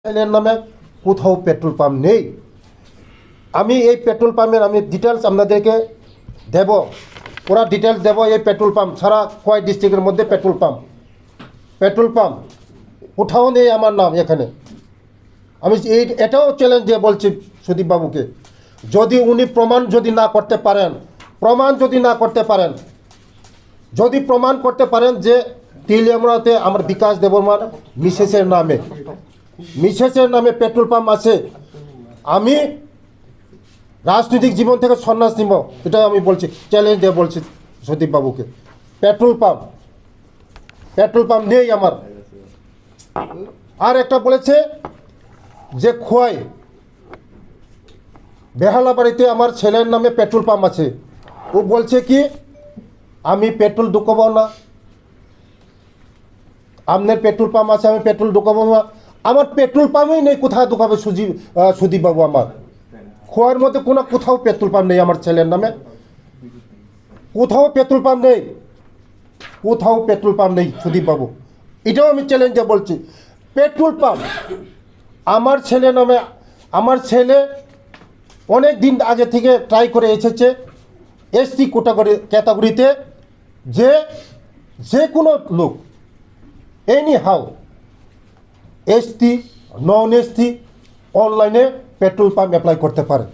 ছেলের নামে কোথাও পেট্রোল পাম্প নেই। আমি এই পেট্রোল পাম্পের ডিটেলস আপনাদেরকে দেব, পুরা ডিটেলস দেব। এই পেট্রোল পাম্প ছাড়া কয় ডিস্ট্রিক্টের মধ্যে পেট্রোল পাম্প কোথাও নেই আমার নাম এখানে। আমি এটাও চ্যালেঞ্জ দিয়ে বলছি সুদীপ বাবুকে, যদি উনি প্রমাণ না করতে পারেন, যদি প্রমাণ করতে পারেন যে তিলিয়ামরাতে আমার বিকাশ দেববর্মার মিসেসের নামে পেট্রোল পাম্প আছে, আমি রাজনৈতিক জীবন থেকে সন্ন্যাস নিব। এটা আমি বলছি, চ্যালেঞ্জ দিয়ে বলছি সুদীপ বাবুকে। পেট্রোল পাম্প নেই আমার। আর একটা বলেছে যে খোয়াই বেহালাবাড়িতে আমার ছেলের নামে পেট্রোল পাম্প আছে। ও বলছে কি আমি পেট্রোল ঢুকাবো না, আপনার পেট্রোল পাম্প আছে, আমি পেট্রোল ঢুকাবো না। আমার পেট্রোল পাম্পই নেই, কোথায় ঢুকাবে সুদীপ বাবু? আমার খোয়ার মধ্যে কোথাও পেট্রোল পাম্প নেই আমার ছেলের নামে, কোথাও পেট্রোল পাম্প নেই সুদীপ বাবু। এটাও আমি চ্যালেঞ্জে বলছি। পেট্রোল পাম্প আমার ছেলে নামে, আমার ছেলে অনেক দিন আগে থেকে ট্রাই করে এসেছে এসটি ক্যাটাগরিতে, যে কোনো লোক any how ST non ST অনলাইনে পেট্রোল পাম্প অ্যাপ্লাই করতে পারে,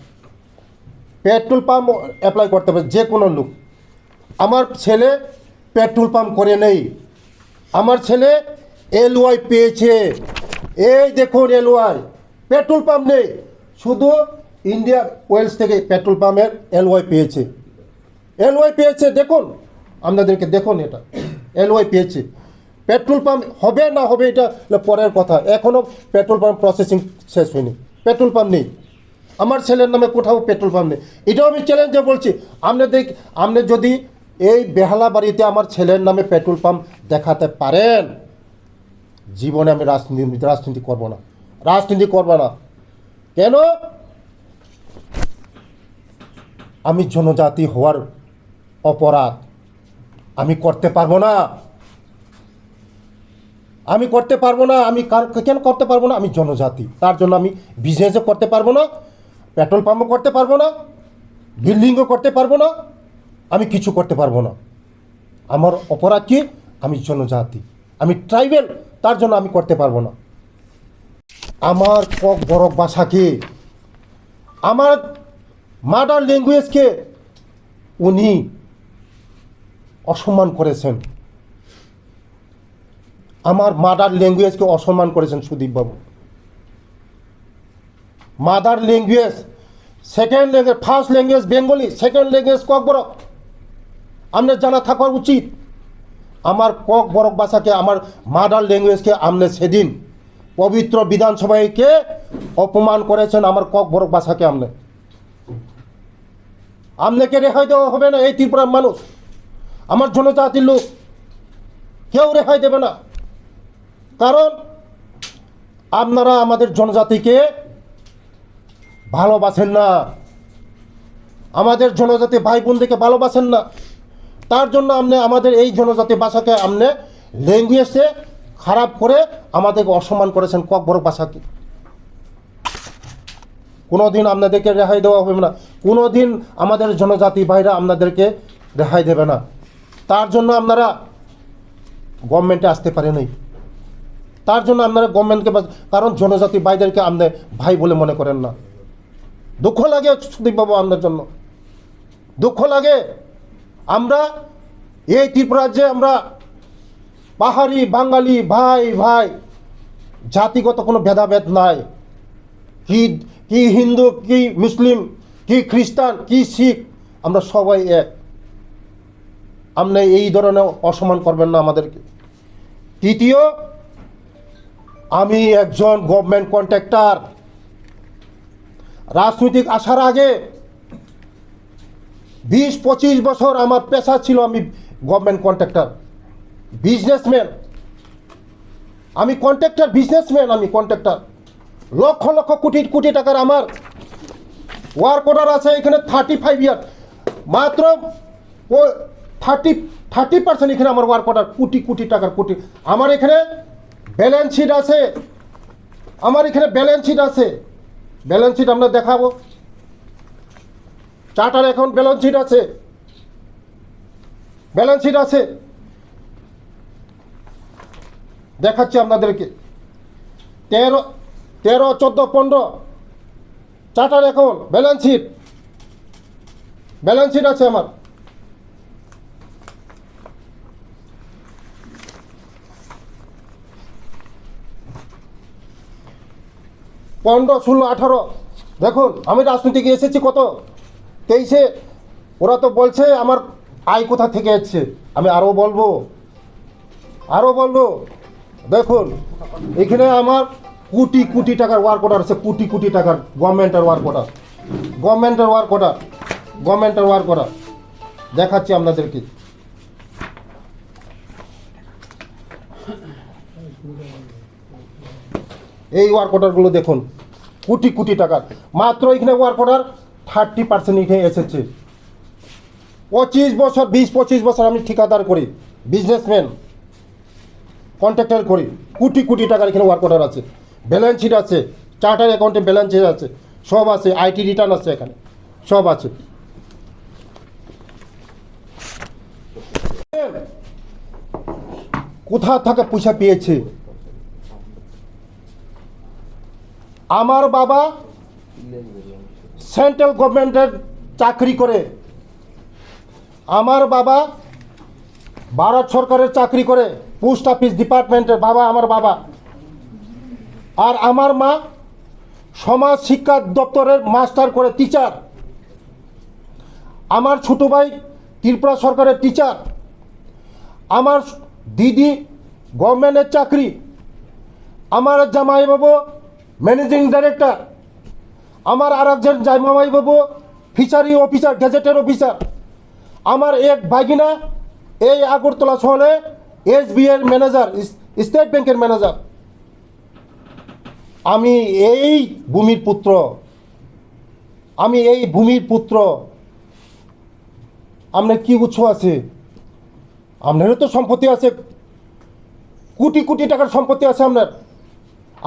যে কোনো লোক। আমার ছেলে পেট্রোল পাম্প করে নেই, আমার ছেলে LY পেয়েছে। এই দেখুন LY, পেট্রোল পাম্প নেই, শুধু ইন্ডিয়া ওয়েলস থেকে পেট্রোল পাম্পের LY পেয়েছে। দেখুন, আপনাদেরকে দেখুন, এটা LY পেয়েছে। পেট্রোল পাম্প হবে না হবে এটা পরের কথা, এখনও পেট্রোল পাম্প প্রসেসিং শেষ হয়নি, পেট্রোল পাম্প নেই আমার ছেলের নামে, কোথাও পেট্রোল পাম্প নেই। এটাও আমি চ্যালেঞ্জে বলছি। আপনি যদি এই বেহালাবাড়িতে আমার ছেলের নামে পেট্রোল পাম্প দেখাতে পারেন, জীবনে আমি রাজনীতি করব না। কেন? আমি জনজাতি হওয়ার অপরাধ আমি করতে পারবো না। আমি কেন করতে পারবো না? আমি জনজাতি, তার জন্য আমি বিজনেসও করতে পারবো না, পেট্রোল পাম্পও করতে পারবো না, বিল্ডিংও করতে পারবো না, আমি কিছু করতে পারবো না। আমার অপরাধ কি? আমি জনজাতি, আমি ট্রাইবেল, তার জন্য আমি করতে পারবো না। আমার কক বরক ভাষাকে, আমার মাদার ল্যাঙ্গুয়েজকে উনি অসম্মান করেছেন, আমার মাদার ল্যাঙ্গুয়েজকে অসম্মান করেছেন সুদীপবাবু। Mother language, second language, first language Bengali, second language Kok Borok, আপনার জানা থাকা উচিত। আমার কক বরক ভাষাকে, আমার মাদার ল্যাঙ্গুয়েজকে আপনি সেদিন পবিত্র বিধানসভাকে অপমান করেছেন। আমার কক বরক ভাষাকে আপনাকে রেহাই দেওয়া হবে না। এই ত্রিপুরার মানুষ, আমার জনজাতির লোক, কেউ রেহাই দেবে না। কারণ আপনারা আমাদের জনজাতিকে ভালোবাসেন না, আমাদের জনজাতি ভাই বোনদেরকে ভালোবাসেন না। তার জন্য আপনি আমাদের এই জনজাতি ভাষাকে আপনি ল্যাঙ্গুয়েজে খারাপ করে আমাদেরকে অসম্মান করেছেন, কক বরক ভাষাকে। কোনো দিন আপনাদেরকে রেহাই দেওয়া হবে না, কোনো দিন আমাদের জনজাতি ভাইরা আপনাদেরকে রেহাই দেবে না। তার জন্য আপনারা গভর্নমেন্টে আসতে পারেনই, তার জন্য আপনারা গভর্নমেন্টকে, কারণ জনজাতি ভাইদেরকে আপনি ভাই বলে মনে করেন না। দুঃখ লাগে সুদীপবাবু, আপনার জন্য দুঃখ লাগে। আমরা এই ত্রিপুরা রাজ্যে আমরা পাহাড়ি বাঙালি ভাই, জাতিগত কোনো ভেদাভেদ নাই। কি হিন্দু, কি মুসলিম, কি খ্রিস্টান, কি শিখ, আমরা সবাই এক। আপনি এই ধরনের অসম্মান করবেন না আমাদেরকে। তৃতীয়, আমি একজন গভর্নমেন্ট কন্ট্রাক্টর। রাজনৈতিক আসার আগে 20-25 বছর আমার পেশা ছিল, আমি গভর্নমেন্ট কন্ট্রাক্টর, বিজনেসম্যান। আমি কন্ট্রাক্টর, লক্ষ লক্ষ কোটি টাকার আমার ওয়ার্ক অর্ডার আছে এখানে। 35 ইয়ার, মাত্র 30% এখানে আমার ওয়ার্ক অর্ডার, কোটি টাকার। আমার এখানে ব্যালেন্স শিট আছে, আমার এখানে ব্যালেন্স শিট আছে, ব্যালেন্স শিট আমরা দেখাবো, চার্টার অ্যাকাউন্ট ব্যালেন্স শিট আছে, ব্যালেন্স শিট আছে, দেখাচ্ছি আপনাদেরকে। 13, 14, 15 charter account balance sheet, balance sheet আছে আমার। পনেরো, 16, 18 দেখুন, আমি রাজনীতিকে এসেছি কত 23-এ। ওরা তো বলছে আমার আয় কোথা থেকে এসছে, আমি আরও বলবো, আরও বলবো। দেখুন এখানে আমার কোটি কোটি টাকার ওয়ার্ক অর্ডার আছে, কোটি কোটি টাকার গভর্নমেন্টের ওয়ার্ক অর্ডার, গভর্নমেন্টের ওয়ার্ক অর্ডার, গভর্নমেন্টের ওয়ার্ক অর্ডার দেখাচ্ছি আপনাদেরকে। এই ওয়ার্ক অর্ডারগুলো দেখুন, কোটি কোটি টাকার। মাত্র এখানে ওয়ার্ক অর্ডার 30% এখানে এসেছে। 25 বছর, 20-25 বছর আমি ঠিকাদার করি, বিজনেসম্যান, কন্ট্রাক্টর করি। কোটি কোটি টাকার এখানে ওয়ার্ক অর্ডার আছে, ব্যালেন্স শিট আছে, চার্টার অ্যাকাউন্টে ব্যালেন্স শিট আছে, সব আছে, আইটি রিটার্ন আছে, এখানে সব আছে। কোথা থেকে পয়সা পেয়েছে? আমার বাবা সেন্ট্রাল গভর্নমেন্টের চাকরি করে, আমার বাবা ভারত সরকারের চাকরি করে, পোস্ট অফিস ডিপার্টমেন্টের বাবা আমার বাবা। আর আমার মা সমাজ শিক্ষা দপ্তরের মাস্টার করে, টিচার। আমার ছোট ভাই ত্রিপুরা সরকারের টিচার। আমার দিদি গভর্নমেন্টের চাকরি। আমার জামাইবাবু ম্যানেজিং ডাইরেক্টর। আমার আর একজন জামাইবাবু ফিশারি অফিসার, গেজেটের অফিসার। আমার এক ভাগিনা এই আগরতলা শহরে SBI এর ম্যানেজার, স্টেট ব্যাংকের ম্যানেজার। আমি এই ভূমির পুত্র, আমি এই ভূমির পুত্র। আপনার কি উৎস আছে? আপনারও তো সম্পত্তি আছে, কোটি কোটি টাকার সম্পত্তি আছে আপনার।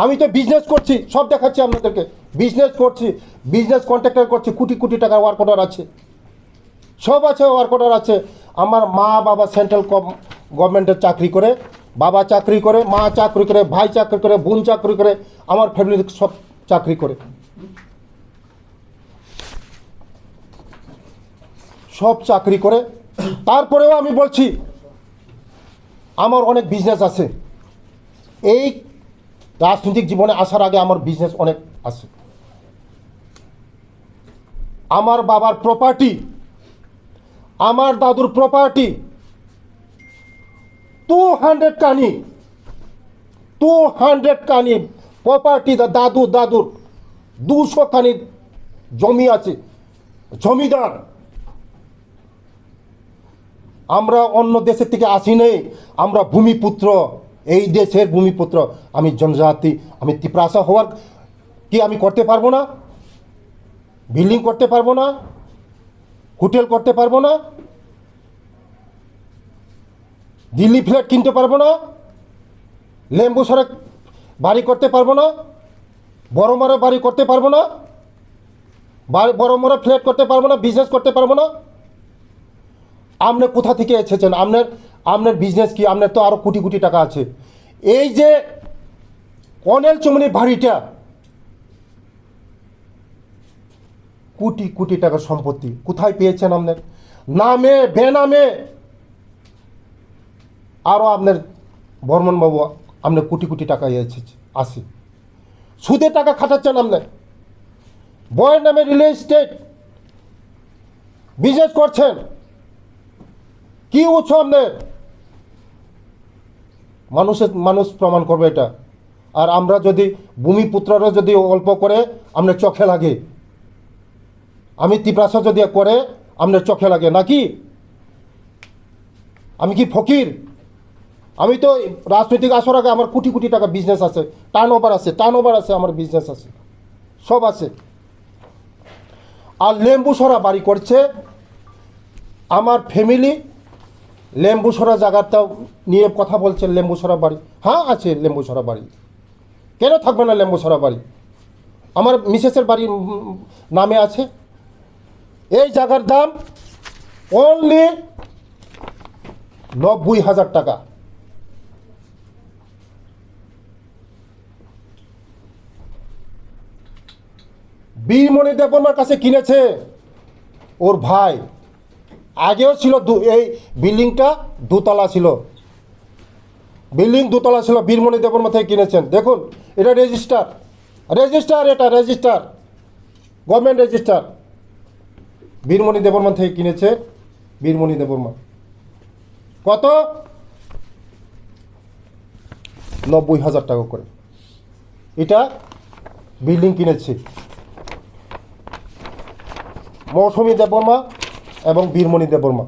আমি তো বিজনেস করছি, সব দেখাচ্ছি আপনাদেরকে, বিজনেস করছি, বিজনেস কন্ট্রাক্টর করছি, কোটি কোটি টাকার ওয়ার্ক অর্ডার আছে, সব আছে, ওয়ার্ক অর্ডার আছে। আমার মা বাবা সেন্ট্রাল গভর্নমেন্টের চাকরি করে, বাবা চাকরি করে, মা চাকরি করে, ভাই চাকরি করে, বোন চাকরি করে, আমার ফ্যামিলির সব চাকরি করে, সব চাকরি করে। তারপরেও আমি বলছি আমার অনেক বিজনেস আছে। এই রাজনৈতিক জীবনে আসার আগে আমার বিজনেস অনেক আছে। আমার বাবার প্রপার্টি, আমার দাদুর প্রপার্টি 200 কানি, 200 কানি প্রপার্টি। দাদুর 200 কানি জমি আছে, জমিদার। আমরা অন্য দেশের থেকে আসি নেই, আমরা ভূমিপুত্র, এই দেশের ভূমিপুত্র। আমি জনজাতি, আমি ত্রিপ্রাসা হওয়ার কি আমি করতে পারবো না? বিল্ডিং করতে পারবো না? হোটেল করতে পারবো না? দিল্লি ফ্ল্যাট কিনতে পারবো না? লেম্বু সরে বাড়ি করতে পারবো না? বড় বড় বাড়ি করতে পারবো না? বড় বড় ফ্ল্যাট করতে পারবো না? বিজনেস করতে পারবো না? আপনি কোথা থেকে এসেছেন? আপনার বিজনেস কি? আপনার তো আরও কোটি কোটি টাকা আছে। এই যে কনেল চুমনি বাড়িটা, কোটি কোটি টাকার সম্পত্তি কোথায় পেয়েছেন? আপনার নামে বেনামে আরও আপনার বর্মনবাবু, আপনার কোটি কোটি টাকা এসেছে, আসে। সুদের টাকা খাটাচ্ছেন আপনার, বয়ের নামে রিয়েল এস্টেট বিজনেস করছেন। কি উৎস আপনার? মানুষ প্রমাণ করবে এটা। আর আমরা যদি ভূমিপুত্ররা যদি অল্প করে আপনার চোখে লাগে, আমি ত্রিপ্রাসা যদি করে আপনার চোখে লাগে নাকি? আমি কি ফকির? আমি তো রাজনৈতিক আসার আগে আমার কোটি কোটি টাকা বিজনেস আছে, টার্ন ওভার আছে, আমার বিজনেস আছে, সব আছে। আর লেম্বুসরা বাড়ি করছে আমার ফ্যামিলি। লেম্বুসরা জায়গাটাও নিয়ে কথা বলছে, লেম্বুসরা বাড়ি, হ্যাঁ আছে লেম্বুসরা বাড়ি। কেন থাকবে না লেম্বুছড়া বাড়ি? আমার মিসেসের বাড়ি নামে আছে। এই জায়গার দাম অনলি 90,000 টাকা। বীরমণি দেববর্মার কাছে কিনেছে ওর ভাই। আগেও ছিল এই বিল্ডিংটা দোতলা ছিল, বিল্ডিং দোতলা ছিল, বীরমণি দেববর্মা থেকে কিনেছেন। দেখুন এটা রেজিস্টার, এটা register, government register. Birmani Debbarma থেকে কিনেছে বীরমণি দেববর্মা। কত? 90,000 টাকা করে এটা বিল্ডিং কিনেছে মৌসুমী দেববর্মা এবং বীরমণি দেববর্মা।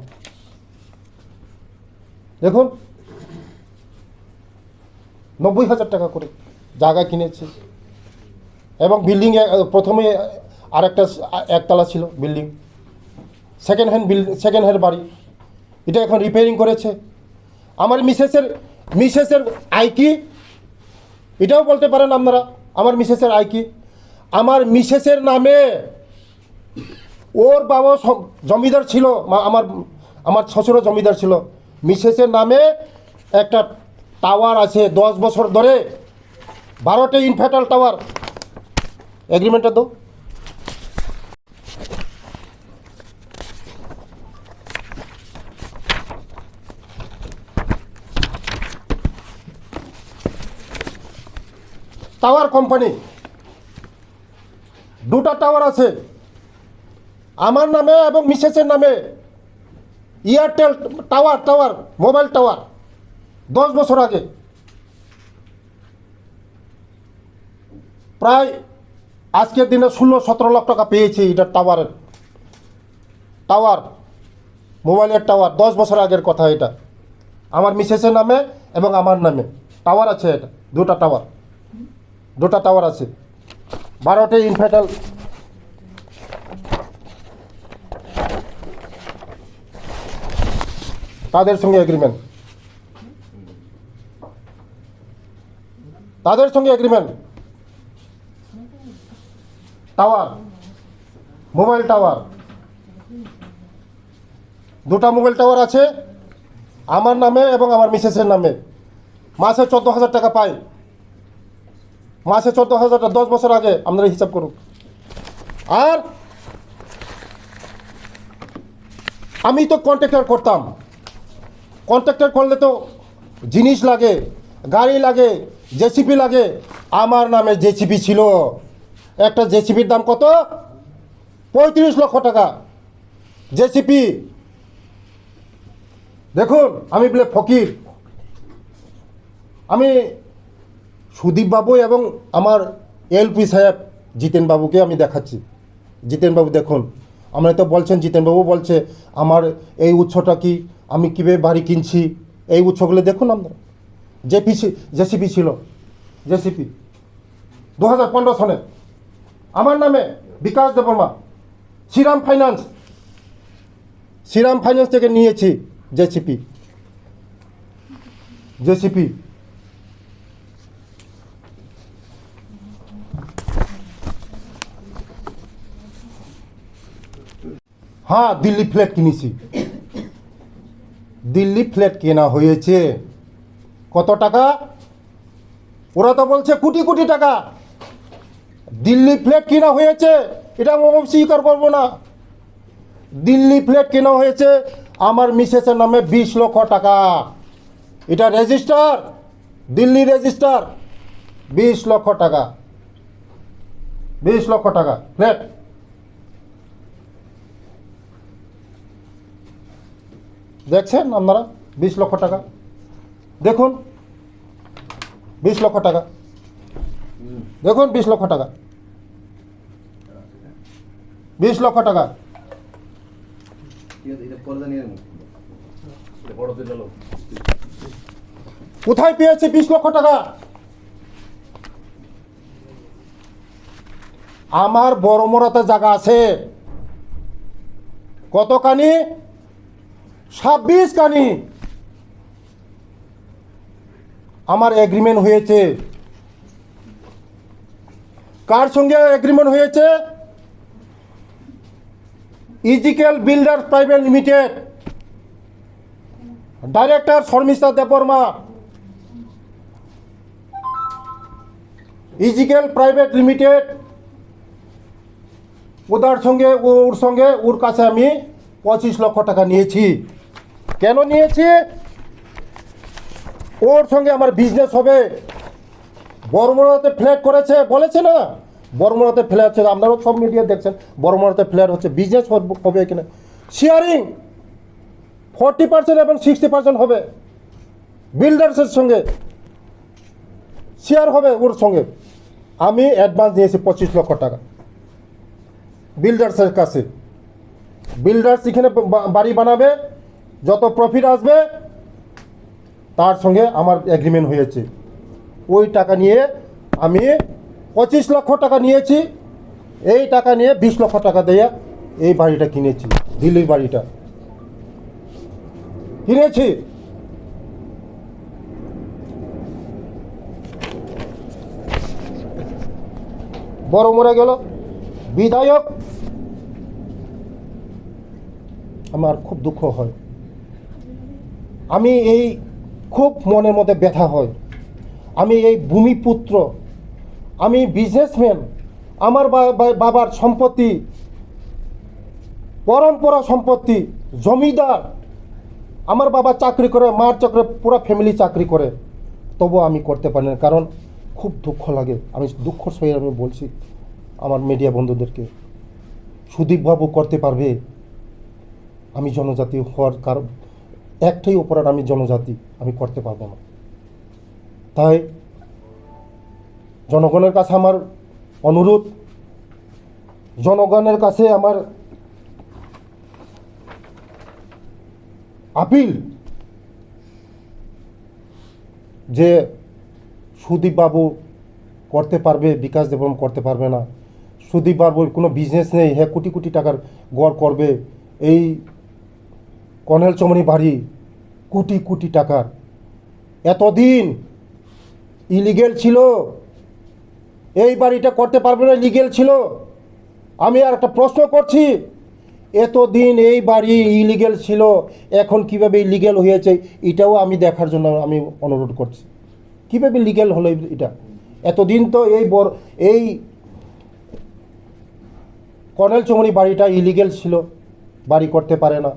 দেখুন 90,000 টাকা করে জায়গা কিনেছে। এবং বিল্ডিং প্রথমে আরেকটা একতলা ছিল বিল্ডিং, সেকেন্ড হ্যান্ড বাড়ি। এটা এখন রিপেয়ারিং করেছে। আমার মিসেসের আয় কি এটাও বলতে পারেন আপনারা? আমার মিসেসের আয় কি? আমার মিসেসের নামে ওর বাবা জমিদার ছিল, আমার শ্বশুরও জমিদার ছিল। মিসেসের নামে একটা টাওয়ার আছে 10 বছর ধরে, 12টা ইনভার্টার টাওয়ার। এগ্রিমেন্টটা তো টাওয়ার কোম্পানি, 2টা টাওয়ার আছে আমার নামে এবং মিসেসের নামে। এয়ারটেল টাওয়ার মোবাইল টাওয়ার 10 বছর আগে। প্রায় আজকের দিনে 16-17 লাখ টাকা পেয়েছি এটা টাওয়ার মোবাইলের টাওয়ার। 10 বছর আগের কথা এটা। আমার মিসেসের নামে এবং আমার নামে টাওয়ার আছে। এটা 2টা টাওয়ার আছে, 12টা ইনভার্টার। তাদের সঙ্গে এগ্রিমেন্ট, টাওয়ার, মোবাইল টাওয়ার, 2টা মোবাইল টাওয়ার আছে আমার নামে এবং আমার মিসেসের নামে। মাসে 14,000 টাকা পাই। মাসে 14,000 টাকা 10 বছর আগে আপনারা হিসাব করুন। আর আমি তো কন্ট্রাক্টর করতাম। কন্ট্রাক্টর করলে তো জিনিস লাগে, গাড়ি লাগে, জেসিপি লাগে। আমার নামে জেসিপি ছিল। একটা জেসিপির দাম কত? 35 লক্ষ টাকা জেসিপি। দেখুন আমি বলে ফকির। আমি সুদীপ বাবু এবং আমার এলপি সাহেব জিতেন বাবুকে আমি দেখাচ্ছি। জিতেন বাবু দেখুন, আমরা তো বলছেন, জিতেন বাবু বলছে আমার এই উৎসটা কি, আমি কীভাবে বাড়ি কিনছি, এই উৎসগুলো দেখুন আপনারা। জেসিপি ছিল, জেসিপি 2015 সনে আমার নামে। বিকাশ দেববর্মা, শ্রীরাম ফাইন্যান্স থেকে নিয়েছি জেসিপি। হ্যাঁ, দিল্লি ফ্ল্যাট কিনেছি। দিল্লি ফ্ল্যাট কেনা হয়েছে। কত টাকা? ওরা তো বলছে কোটি কোটি টাকা। দিল্লি ফ্ল্যাট কেনা হয়েছে, এটা আমি স্বীকার করবো না। দিল্লি ফ্ল্যাট কেনা হয়েছে আমার মিসেসের নামে 20 লক্ষ টাকা। এটা রেজিস্টার, দিল্লি রেজিস্টার। 20 লক্ষ টাকা, 20 লক্ষ টাকা ফ্ল্যাট। দেখছেন আপনারা? 20 লক্ষ টাকা দেখুন, 20 লক্ষ টাকা দেখুন, 20 লক্ষ টাকা, 20 লক্ষ টাকা। কোথায় পেয়েছে 20 লক্ষ টাকা? আমার বড়মরাতে জায়গা আছে কতখানি? 26 কানি। আমার এগ্রিমেন্ট হয়েছে কার সঙ্গে এগ্রিমেন্ট হয়েছে? Ezekiel builders private limited, director Sharmistha Debbarma. Ezekiel private limited, ওর কাছে আমি 25 লক্ষ টাকা নিয়েছি। কেন নিয়েছি? ওর সঙ্গে আমার বিজনেস হবে। বড়মুড়াতে ফ্ল্যাট করেছে, বলেছে না বড়মুড়াতে ফ্ল্যাট আছে, আপনারাও সব মিডিয়া দেখছেন। বড়মুড়াতে ফ্ল্যাট হচ্ছে, বিজনেস হবে এখানে। শেয়ারিং 40% এবং 60% হবে। বিল্ডার্সের সঙ্গে শেয়ার হবে ওর সঙ্গে। আমি অ্যাডভান্স নিয়েছি 25 লক্ষ টাকা বিল্ডার্সের কাছে। বিল্ডার্স এখানে বাড়ি বানাবে, যত প্রফিট আসবে তার সঙ্গে আমার এগ্রিমেন্ট হয়েছে। ওই টাকা নিয়ে আমি 25 লক্ষ টাকা নিয়েছি। এই টাকা নিয়ে 20 লক্ষ টাকা দিয়ে এই বাড়িটা কিনেছি, দিল্লির বাড়িটা কিনেছি। বড় মরে গেল বিধায়ক, আমার খুব দুঃখ হয়। আমি এই খুব মনের মধ্যে ব্যথা হয়। আমি এই ভূমিপুত্র, আমি বিজনেসম্যান, আমার বাবার সম্পত্তি, পরম্পরা সম্পত্তি, জমিদার। আমার বাবা চাকরি করে, মার চাকরি, পুরো ফ্যামিলি চাকরি করে, তবু আমি করতে পারি না। কারণ খুব দুঃখ লাগে। আমি দুঃখ সহিত আমি বলছি আমার মিডিয়া বন্ধুদেরকে, সুদীপবাবু করতে পারবে। আমি জনজাতি হওয়ার কারণ একটাই অপরাধ, আমি জনজাতি, আমি করতে পারবো না। তাই জনগণের কাছে আমার অনুরোধ, জনগণের কাছে আমার আপিল যে সুদীপবাবু করতে পারবে, বিকাশ দেববর্মা করতে পারবে না। সুদীপবাবুর কোনো বিজনেস নেই, হ্যাঁ কোটি কোটি টাকার গড় করবে। এই কর্নেল চমনি বাড়ি কোটি কোটি টাকার, এতদিন ইলিগেল ছিল। এই বাড়িটা করতে পারবে না, লিগেল ছিল। আমি আর একটা প্রশ্ন করছি, এতদিন এই বাড়ি ইলিগেল ছিল, এখন কিভাবে লিগেল হয়েছে এটাও আমি দেখার জন্য আমি অনুরোধ করছি। কীভাবে লিগেল হলো এটা? এতদিন তো এই কর্নেল চৌমনি বাড়িটা ইলিগেল ছিল, বাড়ি করতে পারে না।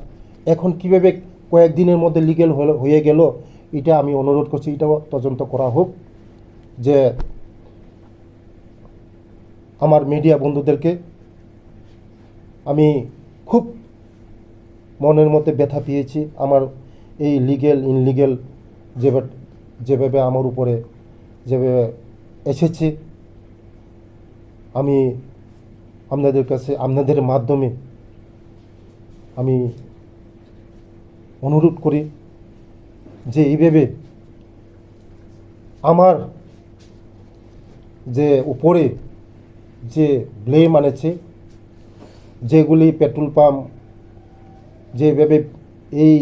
এখন কিভাবে কয়েকদিনের মধ্যে লিগেল হয়ে গেল, এটা আমি অনুরোধ করছি, এটাও তদন্ত করা হোক। যে আমার মিডিয়া বন্ধুদেরকে আমি খুব মনের মধ্যে ব্যথা পেয়েছি। আমার এই লিগেল ইনলিগেল যেভাবে আমার উপরে যেভাবে এসেছে, আমি আপনাদের কাছে, আপনাদের মাধ্যমে আমি অনুরোধ করি যে এইভাবে আমার যে উপরে যে ব্লেম আনেছে, যেগুলি পেট্রোল পাম্প যেভাবে এই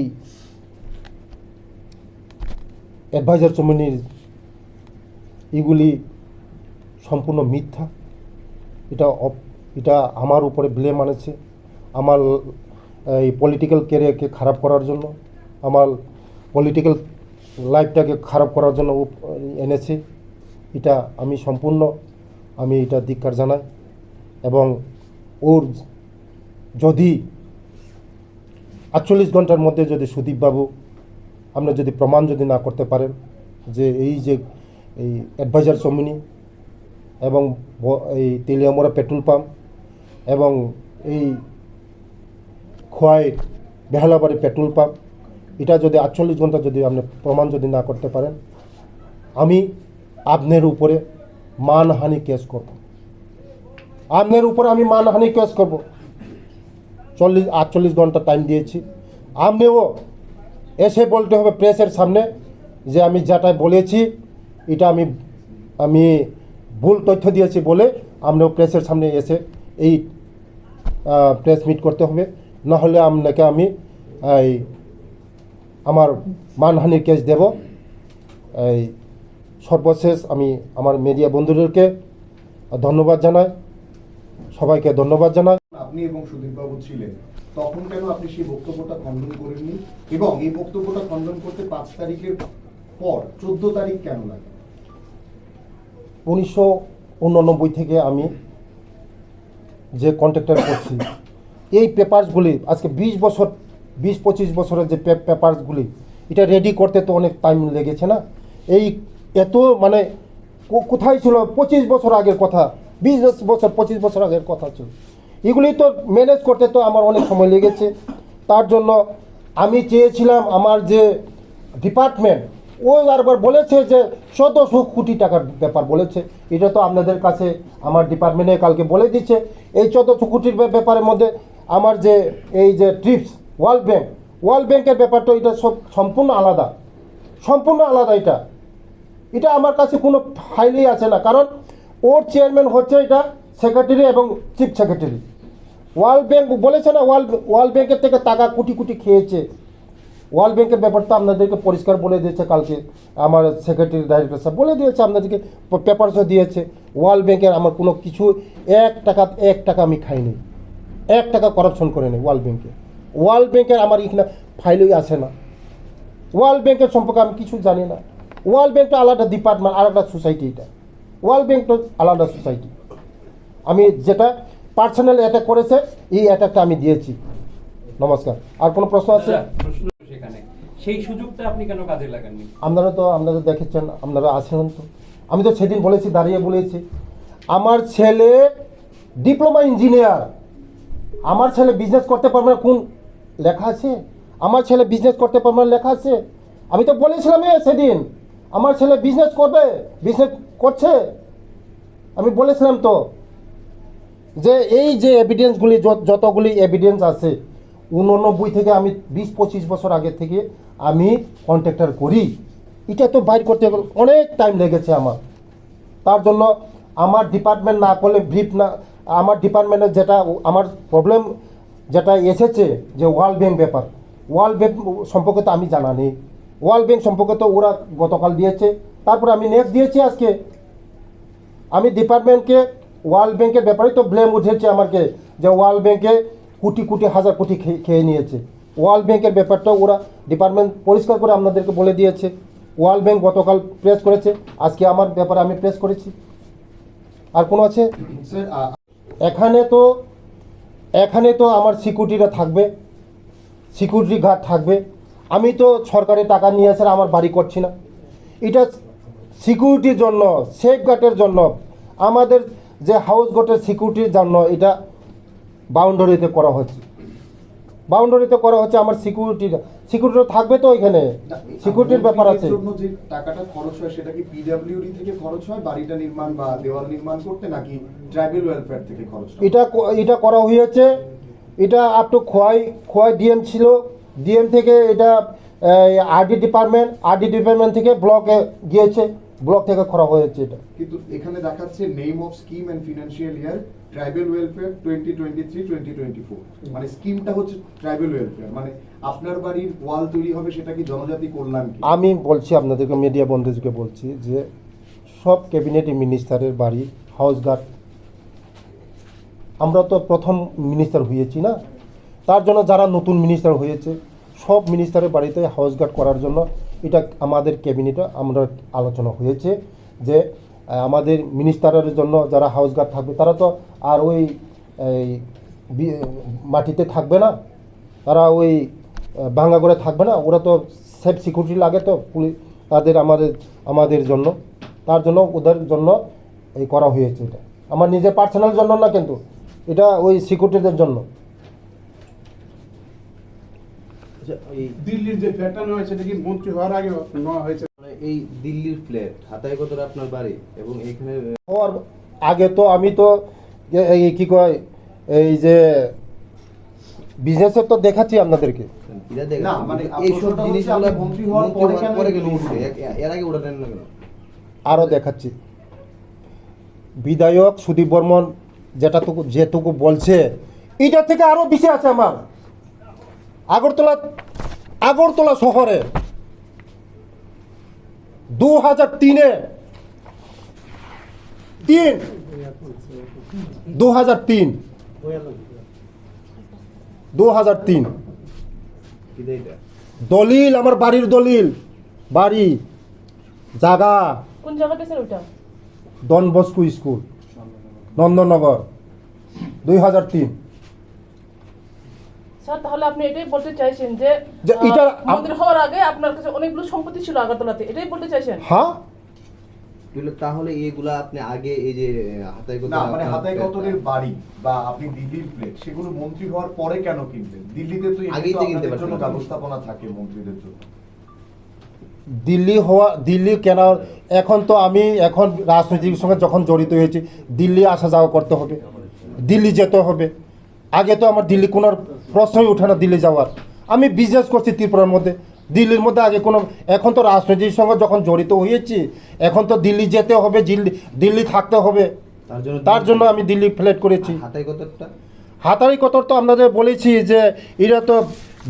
অ্যাডভাইজার চৌমনির, এগুলি সম্পূর্ণ মিথ্যা। এটা আমার উপরে ব্লেম আনেছে, আমার এই পলিটিক্যাল ক্যারিয়ারকে খারাপ করার জন্য, আমার পলিটিক্যাল লাইফটাকে খারাপ করার জন্য এনেছে। এটা আমি সম্পূর্ণ এটা ধিক্কার জানাই। এবং ওর যদি 48 ঘন্টার মধ্যে যদি সুদীপবাবু আপনারা যদি প্রমাণ যদি না করতে পারেন যে এই অ্যাডভাইজার চৌমনি এবং এই তেলিয়ামোড়া পেট্রোল পাম্প এবং এই খোয়াই বেহালাবাড়ি পেট্রোল পাম্প, এটা যদি 48 ঘন্টা যদি আপনি প্রমাণ যদি না করতে পারেন, আমি আপনার উপরে মানহানি কেস করব। আপনার উপরে আমি মানহানি কেস করব। 48 ঘন্টা টাইম দিয়েছি। আপনিও এসে বলতে হবে প্রেসের সামনে যে আমি যেটা বলেছি এটা আমি ভুল তথ্য দিয়েছি বলে আপনিও প্রেসের সামনে এসে এই প্রেস মিট করতে হবে। নাহলে আপনাকে আমি আমার মানহানির কেস দেব। সর্বশেষ আমি আমার মিডিয়া বন্ধুদেরকে ধন্যবাদ জানাই, সবাইকে ধন্যবাদ জানাই। আপনি এবং সুদীপবাবু ছিলেন, তখন কেন আপনি সেই বক্তব্যটা খণ্ডন করেননি, এবং এই বক্তব্যটা খণ্ডন করতে 5 তারিখের পর 14 তারিখ কেন লাগে? 1989 থেকে আমি যে কন্ট্রাক্টর করছি, এই পেপারসগুলি আজকে 20-25 বছরের যে পেপারসগুলি, এটা রেডি করতে তো অনেক টাইম লেগেছে না। এই এত মানে কোথায় ছিল 25 বছর আগের কথা, 25 বছর আগের কথা ছিল। এগুলি তো ম্যানেজ করতে তো আমার অনেক সময় লেগেছে। তার জন্য আমি চেয়েছিলাম আমার যে ডিপার্টমেন্ট, ও বারবার বলেছে যে 1400 কোটি টাকার ব্যাপার বলেছে। এটা তো আপনাদের কাছে আমার ডিপার্টমেন্টে কালকে বলে দিচ্ছে। এই 1400 কোটির ব্যাপারের মধ্যে আমার যে এই যে ট্রিপস ওয়ার্ল্ড ব্যাংকের ব্যাপারটা, এটা সব সম্পূর্ণ আলাদা, এটা আমার কাছে কোনো ফাইলই আছে না। কারণ ওর চেয়ারম্যান হচ্ছে এটা সেক্রেটারি এবং চিফ সেক্রেটারি। ওয়ার্ল্ড ব্যাংক বলেছে না, ওয়ার্ল্ড ব্যাংকের থেকে টাকা কোটি কোটি খেয়েছে। ওয়ার্ল্ড ব্যাংকের ব্যাপারটা আপনাদেরকে পরিষ্কার বলে দিয়েছে কালকে আমার সেক্রেটারি ডাইরেক্টর সাহেব, বলে দিয়েছে, আপনাদেরকে পেপারসও দিয়েছে। ওয়ার্ল্ড ব্যাংকের আমার কোনো কিছু এক টাকা আমি খাইনি, 1 টাকা করাপশন করে নেই ওয়ার্ল্ড ব্যাংকের আমার এখানে ফাইলই আসে না। ওয়ার্ল্ড ব্যাংকের সম্পর্কে আমি কিছু জানি না। ওয়ার্ল্ড ব্যাংকটা আলাদা ডিপার্টমেন্ট, আলাদা সোসাইটি। এটা ওয়ার্ল্ড ব্যাংকটা আলাদা সোসাইটি। আমি যেটা পার্সোনাল অ্যাটাক করেছে, এই অ্যাটাকটা আমি দিয়েছি। নমস্কার। আর কোনো প্রশ্ন আছে? সেখানে সেই সুযোগটা আপনি কেন কাজে লাগাননি? আপনারা দেখেছেন, আপনারা আসেন তো। আমি তো সেদিন বলেছি, দাঁড়িয়ে বলেছি, আমার ছেলে ডিপ্লোমা ইঞ্জিনিয়ার, আমার ছেলে বিজনেস করতে পারবে না, কোন লেখা আছে? আমার ছেলে বিজনেস করতে পারবে না লেখা আছে? আমি তো বলেছিলাম সেদিন আমার ছেলে বিজনেস করছে। আমি বলেছিলাম তো যে এই যে এভিডেন্সগুলি, যতগুলি এভিডেন্স আছে, 89 থেকে আমি 20-25 বছর আগে থেকে আমি কন্ট্রাক্টর করি। এটা তো বাইর করতে অনেক টাইম লেগেছে আমার। তার জন্য আমার ডিপার্টমেন্ট না করলে আমার ডিপার্টমেন্টের যেটা আমার প্রবলেম যেটা এসেছে, যে ওয়ার্ল্ড ব্যাংক ব্যাপার, ওয়ার্ল্ড ব্যাংক সম্পর্কে তো আমি জানা নেই। ওয়ার্ল্ড ব্যাংক সম্পর্কে তো ওরা গতকাল দিয়েছে, তারপর আমি নেক্সট দিয়েছি আজকে। আমি ডিপার্টমেন্টকে ওয়ার্ল্ড ব্যাংকের ব্যাপারেই তো ব্লেম উঠেছে আমাকে, যে ওয়ার্ল্ড ব্যাংকে কোটি হাজার কোটি খেয়ে নিয়েছে। ওয়ার্ল্ড ব্যাংকের ব্যাপারটা ওরা ডিপার্টমেন্ট পরিষ্কার করে আপনাদেরকে বলে দিয়েছে। ওয়ার্ল্ড ব্যাংক গতকাল প্রেস করেছে, আজকে আমার ব্যাপারে আমি প্রেস করেছি। আর কোনো আছে? এখানে তো আমার সিকিউরিটিরা থাকবে, সিকিউরিটি গার্ড থাকবে। আমি তো সরকারি টাকা নিয়ে এসে আমার বাড়ি করছি না। এটা সিকিউরিটির জন্য, সেফ গার্ডের জন্য, আমাদের যে হাউস গার্ডের সিকিউরিটির জন্য এটা বাউন্ডারিতে করা হচ্ছে। আমার সিকিউরিটি থাকবে তো, এখানে সিকিউরিটির ব্যাপার আছে। জন্য যে টাকাটা খরচ হয়, সেটা কি পিডব্লিউডি থেকে খরচ হয় বাড়িটা নির্মাণ বা দেওয়াল নির্মাণ করতে, নাকি ট্রাইবাল ওয়েলফেয়ার থেকে খরচ হয়? এটা করা হয়েছে। এটা আপ টু খোয়াই ডিএম ছিল, ডিএম থেকে এটা আরডি ডিপার্টমেন্ট থেকে ব্লকে গিয়েছে, ব্লক থেকে করা হয়েছে এটা। কিন্তু এখানে দেখাচ্ছে name of scheme and financial year tribal welfare 2023-2024, মানে স্কিমটা হচ্ছে ট্রাইবাল ওয়েলফেয়ার। মানে আপনার বাড়ির ওয়াল তৈরি হবে, সেটা কি জনজাতি কল্যাণ? আমি বলছি আপনাদেরকে, মিডিয়া বন্ধুদেরকে বলছি, যে সব ক্যাবিনেট মিনিস্টারের বাড়ি হাউস গার্ড, আমরা তো প্রথম মিনিস্টার হয়েছি না, তার জন্য যারা নতুন মিনিস্টার হয়েছে সব মিনিস্টারের বাড়িতে হাউস গার্ড করার জন্য এটা আমাদের ক্যাবিনেটে আমরা আলোচনা হয়েছে, যে আমাদের মিনিস্টারের জন্য যারা হাউস গার্ড থাকবে তারা তো আর ওই মাটিতে থাকবে না, তারা ওই ভাঙা করে থাকবে না, ওরা তো সেফ সিকিউরিটি লাগে তো পুলিশ তাদের, আমাদের জন্য, তার জন্য ওদের জন্য এই করা হয়েছে। এটা আমার নিজের পার্সোনাল জন্য না, কিন্তু এটা ওই সিকিউরিটিদের জন্য। দিল্লির যে ফ্ল্যাটটা নেওয়া হয়েছে, সেটা কি মন্ত্রী হওয়ার আগে নেওয়া হয়েছে? এই দিল্লির ফ্ল্যাট হাতায় কত আপনার বাড়ি, এবং এইখানে হওয়ার আগে তো আমি তো এই কি কয়, এই যে বিজনেসের তো দেখাচ্ছি আপনাদেরকে। না, মানে এইসব প্রশ্নটা হচ্ছে জিনিসগুলো আপনি মন্ত্রী হওয়ার পরে কেন উঠবে, এর আগে উঠালেন না কেন? আরও দেখাচ্ছি। বিধায়ক সুদীপ বর্মন যেটুকু বলছে, এটা থেকে আরও বেশি আছে আমার। আগরতলা শহরে 2003-এ 3 2003 2003 কি দেয় এটা? দলিল, আমার বাড়ির দলিল, বাড়ি জায়গা কোন জায়গাটা স্যার ওটা? Don Bosco school, Nandannagar, 2003। Sir তাহলে আপনি এটাই বলতে চাইছেন যে যে এটা মন্দির হওয়ার আগে আপনার কাছে অনেকগুলো সম্পত্তি ছিল আগরতলাতে, এটাই বলতে চাইছেন? হ্যাঁ, তাহলে এইগুলা আপনি আগে এই যে হাতায় না মানে হাতায় কতনের বাড়ি বা আপনি দিল্লির ফ্ল্যাট সেগুলো মন্ত্রী হওয়ার পরে কেন কিনলেন? দিল্লিতে তো আগেই তো কিনতে আপনাদের জন্য পারতেন। ব্যবস্থাপনা থাকে মন্ত্রীদের জন্য। দিল্লি কেনার এখন তো আমি এখন রাজনৈতিক সঙ্গে যখন জড়িত হয়েছি, দিল্লি আসা যাওয়া করতে হবে, দিল্লি যেতে হবে। আগে তো আমার দিল্লি কোনো প্রশ্নই ওঠে না দিল্লি যাওয়ার। আমি বিজনেস করছি ত্রিপুরার মধ্যে, দিল্লির মধ্যে আগে কোনো, এখন তো রাজনৈতিক সঙ্গে যখন জড়িত হয়েছি এখন তো দিল্লি যেতে হবে, দিল্লি থাকতে হবে। তার জন্য আমি দিল্লি ফ্ল্যাট করেছি। হাতায় কতটা? হাতারি কতর তো আপনাদের বলেছি যে এরা তো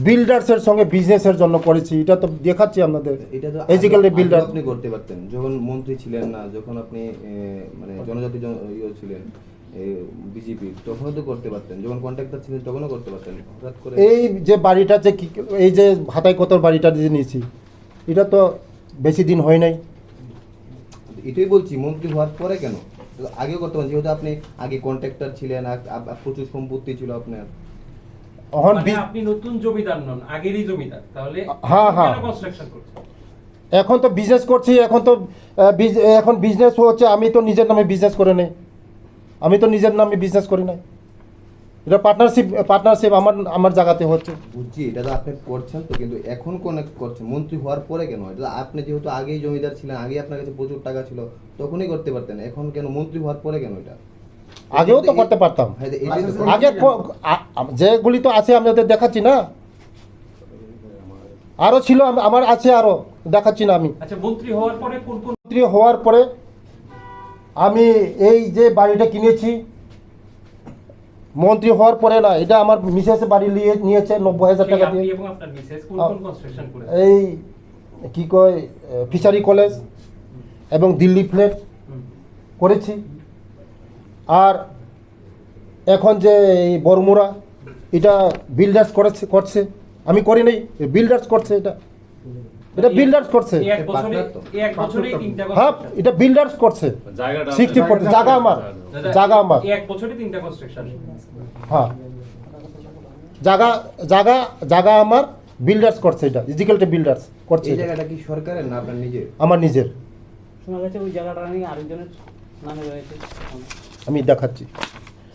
বিল্ডার্সের সঙ্গে বিজনেসের জন্য করেছি, এটা তো দেখাচ্ছি আপনাদের। এটা তো এজিক্যালি বিল্ডার আপনি করতে পারতেন যখন মন্ত্রী ছিলেন না, যখন আপনি মানে জনজাতি ছিলেন বিজেপি, তখনও তো করতে পারতেন। যখন কন্ট্রাক্টর ছিলেন তখনও করতে পারতেন। হঠাৎ করে এই যে বাড়িটা যে এই যে হাতাই কতর বাড়িটা যে নিয়েছি, এটা তো বেশি দিন হয় নাই। এটাই বলছি, মন্ত্রী হওয়ার পরে কেন? আগেও করতে পারেন, যেহেতু আপনি আগে কন্ট্রাক্টর ছিলেন, প্রচুর সম্পত্তি ছিল আপনার। এখন মানে আপনি নতুন জমিদার নন, আগেরই জমিদার, তাহলে হ্যাঁ, হ্যাঁ। কেন কনস্ট্রাকশন করছেন? এখন তো বিজনেস করছি, এখন বিজনেস হচ্ছে, আমি তো নিজের নামে বিজনেস করে নেই, আমি তো নিজের নামে বিজনেস করি নাই, এটা পার্টনারশিপ আমার জায়গাতে হচ্ছে। বুঝছি, এটা তো আপনি করছেন তো, কিন্তু এখন কোন করছেন মন্ত্রী হওয়ার পরে কেন? এটা আপনি যেহেতু আগেই জমিদার ছিলেন, আগে আপনার কাছে প্রচুর টাকা ছিল, তখনই করতে পারতেন। এখন কেন মন্ত্রী হওয়ার পরে কেন এটা? আগেও তো করতে পারতাম, হ্যাঁ, এটাই তো আগে যেগুলি তো আছে আপনাদের দেখাচ্ছি না, আরও ছিল, আমার আছে আরও, দেখাচ্ছি না আমি। আচ্ছা, মন্ত্রী হওয়ার পরে কোন কোন মন্ত্রী হওয়ার পরে আমি এই যে বাড়িটা কিনেছি, মন্ত্রী হওয়ার পরে না, এটা আমার মিসেস বাড়ি নিয়েছে 90,000 টাকা আপনি দিয়ে। এবং আপনার মিসেস কোন কোন কনস্ট্রাকশন করেছেন? এই কি কয় ফিশারি কলেজ এবং দিল্লি ফ্ল্যাট করেছি। আর এখন যে এই বরমুরা, এটা বিল্ডার্স করছে, আমি করি নাই, বিল্ডার্স করছে, এটা বিল্ডার্স করছে। এক বছরেই তিনটা হ্যাঁ, construction। এটা বিল্ডার্স করছে, 60% জায়গা আমার, জায়গা আমার। এক বছরে তিনটা কনস্ট্রাকশন। হ্যাঁ, জায়গা আমার, বিল্ডার্স করছে, এটা ইজিক্যালটা বিল্ডার্স করছে, এই এটা জায়গাটা কি সরকারের না আপনার নিজের? আমার নিজের। শোনা গেছে ওই জায়গাটা নিয়ে আরেকজনের নামে রয়েছে। আমি দেখাচ্ছি।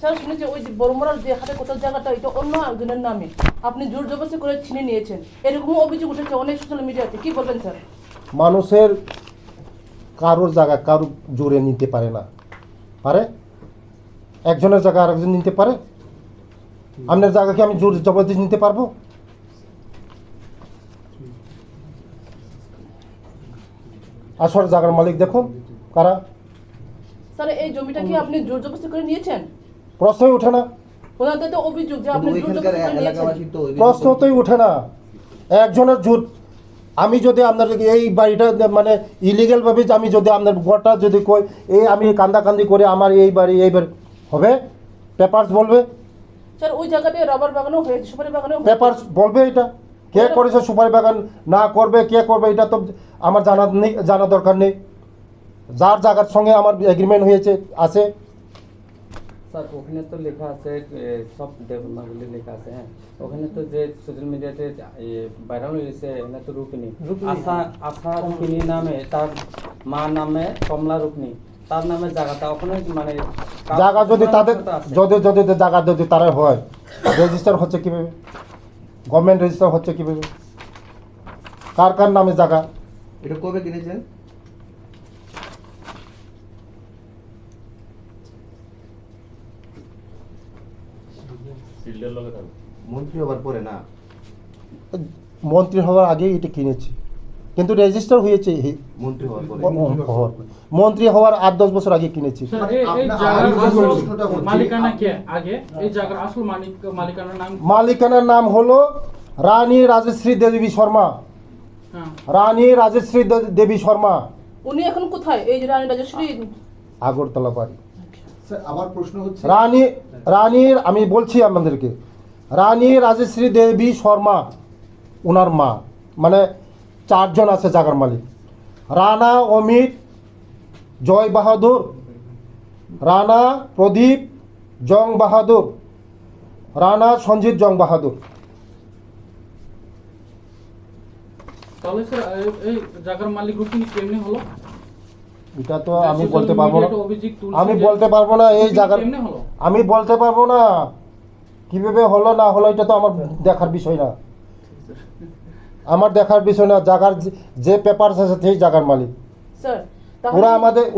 স্যার শুনেছি ওই যে বড়মরার যে হাতে কোথাও জায়গাটা, এটা অন্য একজনের নামে আপনি জোর জবরদস্তি করে ছিনে নিয়েছেন, এরকম অভিযোগ উঠেছে অনেক সোশ্যাল মিডিয়াতে, কি বলবেন স্যার? মানুষের কারোর জায়গা কারো জোরে নিতে পারে না, পারে? একজনের জায়গা আরেকজন নিতে পারে? আপনার জায়গাকে আমি জোর জবরদস্তি নিতে পারবো? আসল জায়গার মালিক দেখুন কারা। স্যার এই জমিটা কি আপনি জোর জবরদস্তি করে নিয়েছেন? প্রশ্নই ওঠে না, ওনাদের তো অভিযোগ যে আপনি জোর ওইখানকার জবরদস্তি করে নিয়েছেন। এলাকাবাসী তো প্রশ্নতেই ওঠে না। একজনের জোর, আমি যদি আপনার এই বাড়িটা মানে ইলিগেলভাবে আমি যদি আপনার ঘরটা যদি কই এই আমি কান্দাকান্দি করে আমার এই বাড়ি হবে, পেপারস বলবে, স্যার ওই জায়গাতে রাবার বাগানও হয়েছে, সুপারি বাগানও হয়েছে। পেপারস বলবে এটা কে করেছে, সুপারি বাগান না করবে কে করবে, এটা তো আমার জানা দরকার নেই। যার জায়গার সঙ্গে আমার এগ্রিমেন্ট হয়েছে আছে। স্যার ওখানে তো লেখা আছে, সব দেবনাগরী লেখা আছে, হ্যাঁ। ওখানে তো যে সোশ্যাল মিডিয়াতে ভাইরাল হয়েছে, এখানে তো রুকনি আশা রুকনি নামে, তার মা নামে কমলা রুকনি, তার নামে জায়গাটা ওখানে মানে জায়গা যদি তাদের আছে। যদি জায়গা যদি তারা হয়, রেজিস্টার হচ্ছে কীভাবে? গভর্নমেন্ট রেজিস্টার হচ্ছে কীভাবে? কার নামে জায়গা? এটা কবে কিনেছেন? মন্ত্রী হবার পরে না? মন্ত্রী হওয়ার আগেই এটা কিনেছি, কিন্তু রেজিস্টার হয়েছে মন্ত্রী হওয়ার পরে। মন্ত্রী হওয়ার 8-10 বছর আগে কিনেছি। মানে এই আপনার জায়গার আগে যে আসল প্রশ্নটা হচ্ছে, মালিকানা কে আগে? এই জায়গার আসল মালিকানার নাম? মালিকানার নাম হলো রানী রাজশ্রী দেবী শর্মা। হ্যাঁ। রানী রাজশ্রী দেবী শর্মা। উনি এখন কোথায়? এই যে রানী রাজেশ্বরী আগরতলা বাড়ি। স্যার আমার প্রশ্ন হচ্ছে রানীর আমি বলছি আপনাদেরকে, রানী রাজশ্রী দেবী শর্মা ওনার মা, মানে 4 জন আছে জাগার মালিক। রানা অমিত, জয় বাহাদুর, রানা প্রদীপ জং বাহাদুর, রানা সঞ্জিত জং বাহাদুর। তাহলে স্যার এই জায়গার মালিক রুকিনি কেমনে হলো? এটা তো আমি বলতে পারবো না, সোশ্যাল মিডিয়াতে অভিযোগ তুলছে আমি যে বলতে পারবো না এই রুকিনি জায়গার, কেমনে হলো? আমি বলতে পারবো না কিভাবে হলো না হলো, এটা তো আমার দেখার বিষয় না, আমার দেখার বিষয় না। জায়গার যে পেপার আছে সেই জায়গার মালিক স্যার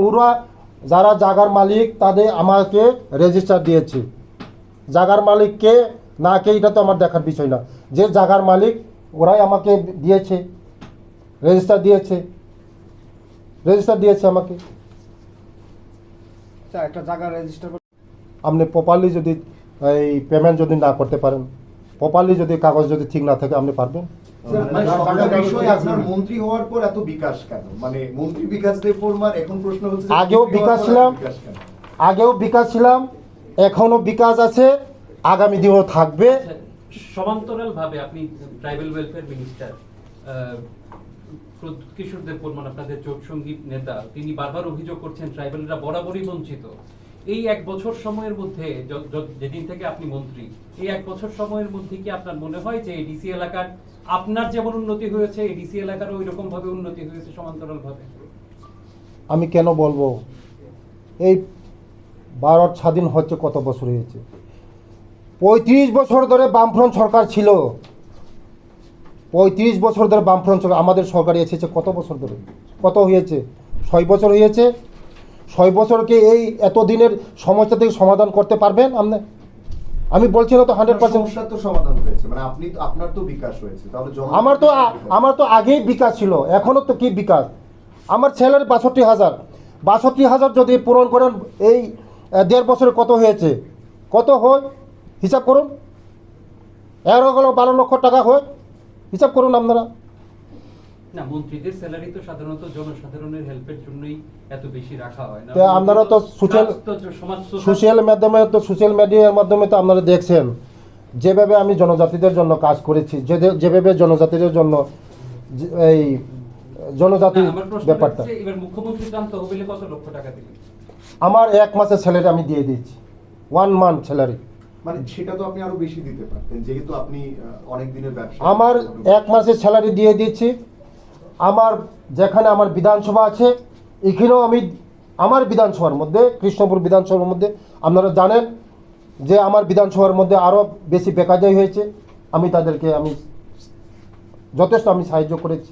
ওরা যারা জায়গার মালিক তাদের আমাকে রেজিস্টার দিয়েছে। জায়গার মালিক কে না কে এটা তো আমার দেখার বিষয় না, যে জায়গার মালিক ওরাই আমাকে দিয়েছে, রেজিস্টার দিয়েছে আমাকে। একটা জায়গা রেজিস্টার আপনি প্রপারলি যদি এই পেমেন্ট যদি না করতে পারেন, প্রপারলি যদি কাগজ যদি ঠিক না থাকে, আপনি পারবেন? স্যার, মানে সরকার বিষয়ে আপনার মন্ত্রী হওয়ার পর এত বিকাশ কেন? মানে মন্ত্রী বিকাশ দেব বর্মার এখন প্রশ্ন হচ্ছে যে আগেও মন্ত্রী বিকাশ হওয়ার পর ছিলাম, এত বিকাশ কেন? আগেও বিকাশ ছিলাম, এখনও বিকাশ আছে, আগামী দিনেও থাকবে। সমান্তরাল ভাবে আপনি ট্রাইবাল ওয়েলফেয়ার মিনিস্টার কিশোর দেব বর্মন, আপনাদের জোট সঙ্গীত নেতা, তিনি বারবার অভিযোগ করছেন ট্রাইবালরা বরাবরই বঞ্চিত। এই 1 বছর সময়ের মধ্যে যেদিন থেকে আপনি মন্ত্রী, এই 1 বছর সময়ের মধ্যে কি আপনার মনে হয় যে এডিসি এলাকার আপনার যেমন উন্নতি হয়েছে, এডিসি এলাকারও ওই রকম ভাবে উন্নতি হয়েছে সমান্তরাল ভাবে? আমি কেন বলবো, এই ভারত স্বাধীন হচ্ছে কত বছর হয়েছে? 35 বছর ধরে বামফ্রন্ট সরকার ছিল, 35 বছর ধরে বামফ্রন্ট সরকার, আমাদের সরকার এসেছে কত বছর ধরে, কত হয়েছে? 6 বছর হয়েছে। 6 বছরকে এই এতদিনের সমস্যা থেকে সমাধান করতে পারবেন আপনি? আমি বলছি না তো 100%। সমস্যার তো সমাধান হয়েছে, মানে আপনি তো আপনার তো বিকাশ হয়েছে, তাহলে আমার তো আগেই বিকাশ ছিল, এখনো তো কি বিকাশ? আমার ছেলের 62,000 যদি পূরণ করেন এই 1.5 বছরে কত হয়েছে, কত হয় হিসাব করুন। 12 লক্ষ টাকা হয়, হিসাব করুন আপনারা। না, মন্ত্রীদের স্যালারি তো সাধারণত জনসাধারণের হেল্পের জন্যই এত বেশি রাখা হয় না। তো আপনারা তো সোশ্যাল মিডিয়ার মাধ্যমে তো আপনারা দেখছেন যেভাবে আমি জনজাতিদের জন্য কাজ করেছি, যেভাবে জনজাতিদের জন্য এই জনজাতি আমার প্রশ্ন ব্যাপারটা, হচ্ছে, এবার মুখ্যমন্ত্রী ত্রাণ তহবিলে কত লক্ষ টাকা দিলেন? আমার 1 মাসের স্যালারি আমি দিয়ে দিয়েছি, 1 মান্থ স্যালারি। মানে সেটা তো আপনি আরো বেশি দিতে পারতেন, যেহেতু আপনি অনেক দিনের ব্যবসা। আমার 1 মাসের স্যালারি দিয়ে দিচ্ছি। আমার যেখানে আমার বিধানসভা আছে, এখানেও আমি আমার বিধানসভার মধ্যে, কৃষ্ণপুর বিধানসভার মধ্যে আপনারা জানেন যে আমার বিধানসভার মধ্যে আরও বেশি বেকারজাই হয়েছে, আমি তাদেরকে যথেষ্ট সাহায্য করেছি।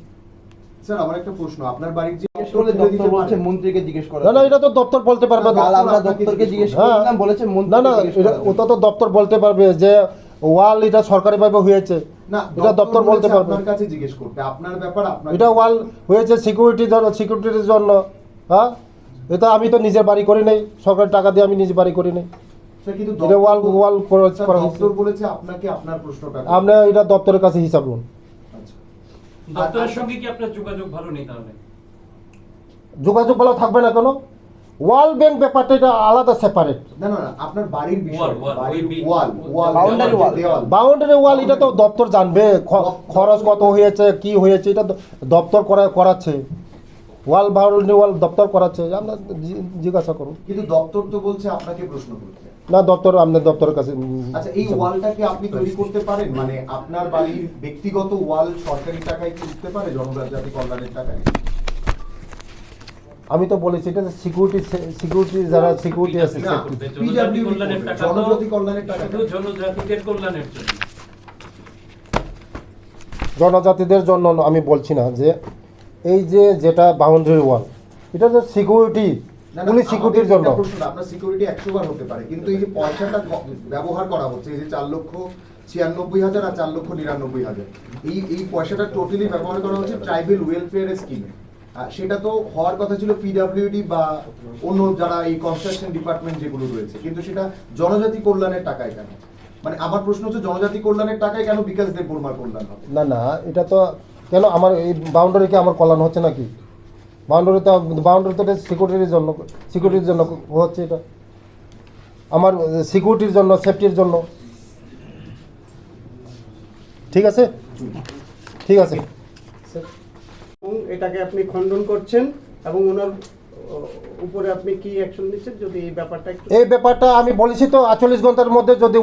স্যার আমার একটা প্রশ্ন, আপনার বাড়ির যে আসলে দপ্তর বলছে মন্ত্রীকে জিজ্ঞেস করা। না এটা তো দপ্তর বলতে পারবে। কাল আমরা দপ্তরকে জিজ্ঞেস হ্যাঁ, করলাম, বলেছে না মন্ত্রীকে জিজ্ঞেস করা। ওটা তো দপ্তর বলতে পারবে যে ওয়াল এটা সরকারিভাবে হয়েছে, না, এটা দপ্তর বলতে পারবে। আপনার কাছে জিজ্ঞেস করতে, আপনার ব্যাপার আপনার। এটা ওয়াল হয়েছে সিকিউরিটির জন্য। হ্যাঁ, এটা আমি তো নিজের বাড়ি করি নাই, সরকারি টাকা দিয়ে আমি নিজে বাড়ি করি নাই। স্যার কিন্তু এটা ওয়াল করা হয়েছে। দপ্তর বলেছে আপনাকে আপনার প্রশ্নটা। আপনি এটা দপ্তরের কাছে হিসাব করুন। আচ্ছা। দপ্তরের সঙ্গে কি আপনার যোগাযোগ ভালো নেই তাহলে? যোগাযোগ ভালো থাকবে না কেন? ওয়াল ব্যাংক ব্যাপারটা এটা আলাদা সেপারেট। না না না, আপনার বাড়ির বিষয়, ওয়াল, বাড়ির ওই ওয়াল, বাউন্ডারি ওয়াল। দেওয়াল। বাউন্ডারি ওয়াল এটা তো দপ্তর জানবে, খরচ কত হয়েছে কি হয়েছে, এটা দপ্তর করাচ্ছে। ওয়াল বাউন্ডারি ওয়াল দপ্তর করাচ্ছে, আমরা জিজ্ঞাসা করুন। কিন্তু দপ্তর তো বলছে আপনাকে প্রশ্ন করতে। না, আপনার দপ্তরের কাছে আচ্ছা, এই ওয়ালটাকে আপনি তৈরি করতে পারেন? মানে আপনার বাড়ির ব্যক্তিগত ওয়াল সরকারি টাকায় কি উঠতে পারে, জনজাতি কল্যাণের টাকায়? আমি তো বলেছি এটা সিকিউরিটি যারা সিকিউরিটি আছে, না, জনজাতি কল্যাণের টাকা তো জনজাতি কল্যাণের টাকা। শুধু জনজাতিদের কল্যাণের জন্য। জনজাতিদের জন্য আমি বলছি না যে এই যেটা বাউন্ডারি ওয়াল, এটা তো সিকিউরিটি, না, না, পুলিশ সিকিউরিটির জন্য। আমাদের প্রশ্ন, আপনার সিকিউরিটি 100 বার হতে পারে, কিন্তু এই যে পয়সাটা ব্যবহার করা হচ্ছে, এই যে 4,96,000 আর 4,99,000, এই পয়সাটা টোটালি ব্যবহার করা হচ্ছে ট্রাইবাল ওয়েলফেয়ার স্কিমে। সেটা তো হওয়ার কথা ছিল পিডব্লিউডি বা অন্য যারা এই কনস্ট্রাকশন ডিপার্টমেন্ট যেগুলো রয়েছে, কিন্তু সেটা জনজাতি কল্যাণের টাকায় কেন? মানে আমার প্রশ্ন হচ্ছে, জনজাতি কল্যাণের টাকায় কেন বিকাশ দেব বর্মার কল্যাণ হবে? না এটা তো কেন আমার এই বাউন্ডারিকে আমার কল্যাণ হচ্ছে নাকি? বাউন্ডারিতে সিকিউরিটির জন্য হচ্ছে এটা, আমার সিকিউরিটির জন্য, সেফটির জন্য। ঠিক আছে, ঠিক আছে। এবং এটাকে আপনি খণ্ডন করছেন এবং ওনার উপরে আপনি কি অ্যাকশন নিচ্ছেন যদি এই ব্যাপারটা একটু এই ব্যাপারটা আমি বলেছি তো 48 ঘন্টার মধ্যে যদি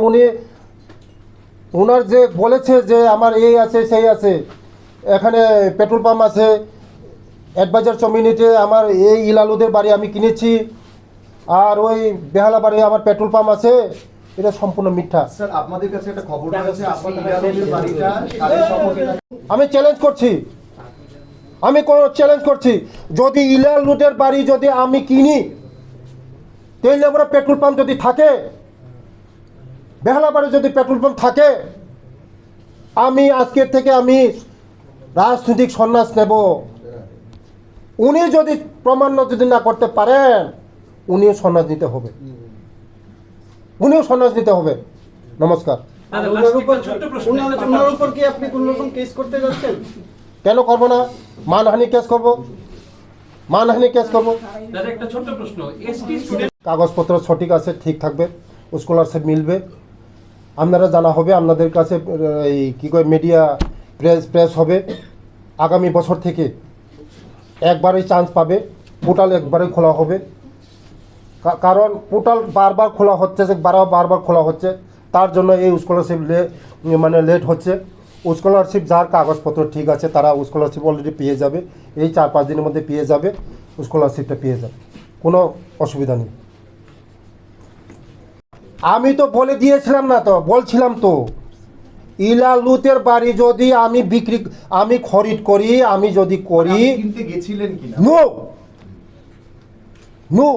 উনার যে বলেছে যে আমার এই আছে সেই আছে, এখানে পেট্রোল পাম্প আছে, অ্যাডভাইজার কমিউনিটি আমার এই ইলালুদের বাড়ি আমি কিনেছি, আর ওই বেহালা বাড়ি আমার পেট্রোল পাম্প আছে, এটা সম্পূর্ণ মিথ্যা। স্যার আপনাদের কাছে একটা খবর আছে আপনি ইলালুদের বাড়িটা কাদের সম্পত্তি আমি চ্যালেঞ্জ করছি, আমি কোনো চ্যালেঞ্জ করছি, যদি ইলাল রুটের বাড়ি যদি আমি কিনি, তেল আমরা পেট্রোল পাম্প যদি থাকে, বেহালা বাড়ি যদি পেট্রোল পাম্প থাকে, আমি আজকের থেকে আমি রাজনৈতিক সন্ন্যাস নেব। উনি যদি প্রমাণ যদি না করতে পারেন, উনিও সন্ন্যাস নিতে হবে, উনিও সন্ন্যাস নিতে হবে। নমস্কার। দাদা, ওনার last উপর একটা ছোট্ট প্রশ্ন, ওনার উপর কি আপনি কোন রকম কেস করতে যাচ্ছেন? কেন করবো না? মানহানি কেস করবো, মানহানি কেস করবো। দাদা একটা ছোট্ট প্রশ্ন, এসটি স্টুডেন্ট কাগজপত্র সঠিক আছে, ঠিক থাকবে, স্কলারশিপ মিলবে, আপনারা জানা হবে, আপনাদের কাছে এই কী করে মিডিয়া প্রেস হবে। আগামী বছর থেকে একবারই চান্স পাবে, পোর্টাল একবারই খোলা হবে, কারণ পোর্টাল বারবার খোলা হচ্ছে, বারবার খোলা হচ্ছে, তার জন্য এই স্কলারশিপ মানে লেট হচ্ছে। স্কলারশিপ যার কাগজপত্র ঠিক আছে তারা স্কলারশিপ অলরেডি পেয়ে যাবে, এই 4-5 দিনের মধ্যে পেয়ে যাবে, স্কলারশিপটা পেয়ে যাবে, কোনো অসুবিধা নেই। আমি তো বলে দিয়েছিলাম না তো, বলছিলাম তো, ইলালুতের বাড়ি যদি আমি খরিদ করি, আমি যদি করি, কিনতে গেছিলেন কিনা? নো